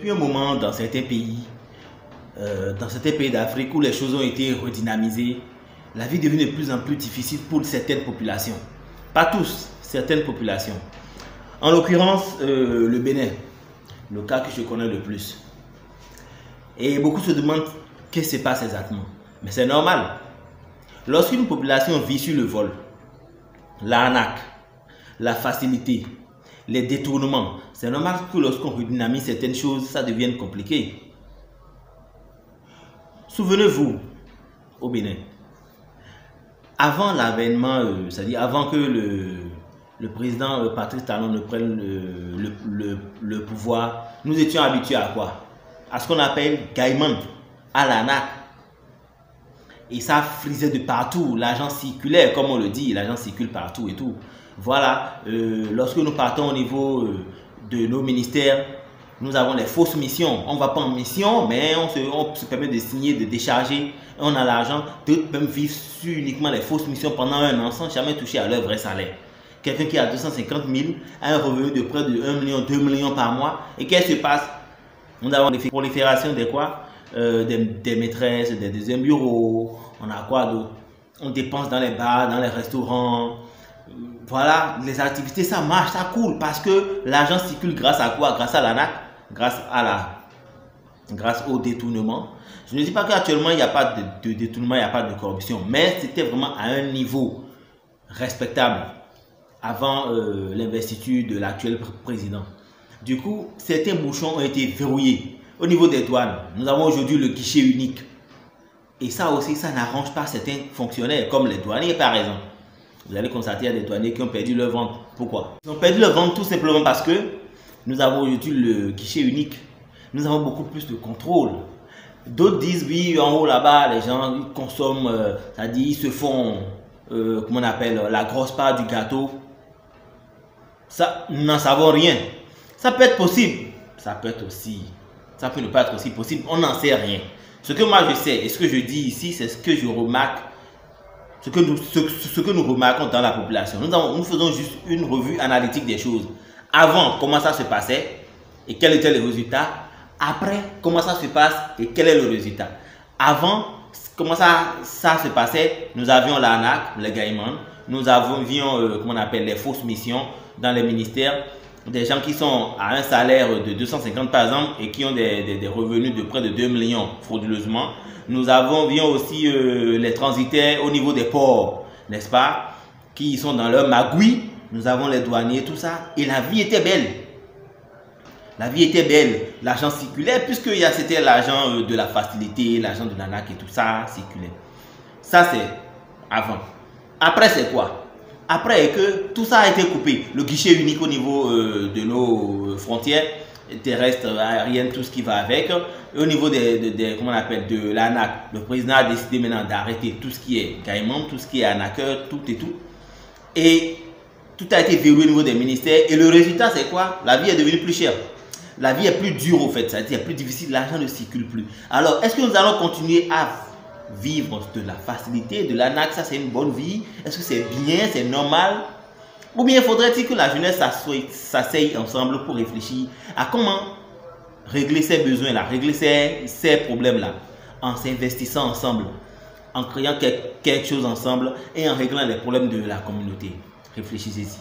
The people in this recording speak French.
depuis un moment, dans certains pays d'Afrique où les choses ont été redynamisées, la vie est devenue de plus en plus difficile pour certaines populations. Pas tous, certaines populations. En l'occurrence, le Bénin, le cas que je connais le plus. Et beaucoup se demandent qu'est-ce qui se passe exactement. Mais c'est normal. Lorsqu'une population vit sur le vol, l'arnaque, la facilité, les détournements, c'est normal que lorsqu'on redynamise certaines choses, ça devienne compliqué. Souvenez-vous, au Bénin, avant l'avènement, c'est-à-dire avant que le président Patrice Talon ne prenne le pouvoir, nous étions habitués à quoi? À ce qu'on appelle gaiement, à l'arnaque. Et ça frisait de partout, l'argent circulait, comme on le dit, l'argent circule partout et tout. Voilà, lorsque nous partons au niveau de nos ministères, nous avons les fausses missions. On ne va pas en mission, mais on se permet de signer, de décharger. On a l'argent, d'autres même vivre sur uniquement les fausses missions pendant un an sans jamais toucher à leur vrai salaire. Quelqu'un qui a 250 000 a un revenu de près de 1 million, 2 millions par mois. Et qu'est-ce qui se passe? Nous avons des proliférations de quoi? Des maîtresses, des deuxièmes bureaux. On a quoi d'autre? On dépense dans les bars, dans les restaurants. Voilà, les activités, ça marche, ça coule parce que l'argent circule grâce à quoi? Grâce à l'arnaque, grâce au détournement. Je ne dis pas qu'actuellement il n'y a pas de détournement, il n'y a pas de corruption, mais c'était vraiment à un niveau respectable avant l'investiture de l'actuel président. Du coup, certains bouchons ont été verrouillés. Au niveau des douanes, nous avons aujourd'hui le guichet unique. Et ça aussi, ça n'arrange pas certains fonctionnaires, comme les douaniers par exemple. Vous allez constater qu'il y a des douaniers qui ont perdu leur ventre. Pourquoi? Ils ont perdu leur ventre tout simplement parce que nous avons aujourd'hui le guichet unique. Nous avons beaucoup plus de contrôle. D'autres disent, oui, en haut là-bas, les gens ils consomment, c'est-à-dire ils se font, comment on appelle, la grosse part du gâteau. Ça, nous n'en savons rien. Ça peut être possible. Ça peut ne pas être aussi possible. On n'en sait rien. Ce que moi je sais et ce que je dis ici, c'est ce que je remarque. Ce que nous remarquons dans la population. Nous faisons juste une revue analytique des choses. Avant, comment ça se passait et quel était le résultat. Après, comment ça se passe et quel est le résultat. Avant, comment ça se passait, nous avions l'arnaque, les gaiements. Nous avions, comment on appelle, les fausses missions dans les ministères. Des gens qui sont à un salaire de 250 par exemple et qui ont des revenus de près de 2 millions frauduleusement. Nous avions aussi les transitaires au niveau des ports, n'est-ce pas, qui sont dans leur magouille. Nous avons les douaniers, tout ça. Et la vie était belle. La vie était belle. L'argent circulait puisque c'était l'argent de la facilité, l'argent de l'arnaque et tout ça circulait. Ça c'est avant. Après c'est quoi? Après que tout ça a été coupé, le guichet unique au niveau de nos frontières terrestres, aériennes, tout ce qui va avec, au niveau comment on appelle, de l'ANAC, le président a décidé maintenant d'arrêter tout ce qui est gaiement, tout ce qui est arnaqueur, tout et tout. Et tout a été verrouillé au niveau des ministères. Et le résultat c'est quoi? La vie est devenue plus chère. La vie est plus dure au fait, c'est-à-dire plus difficile, l'argent ne circule plus. Alors est-ce que nous allons continuer à vivre de la facilité, de l'arnaque? Ça c'est une bonne vie? Est-ce que c'est bien, c'est normal? Ou bien faudrait-il que la jeunesse s'asseye ensemble pour réfléchir à comment régler ses besoins là, régler ces problèmes là, en s'investissant ensemble, en créant quelque chose ensemble et en réglant les problèmes de la communauté. Réfléchissez-y.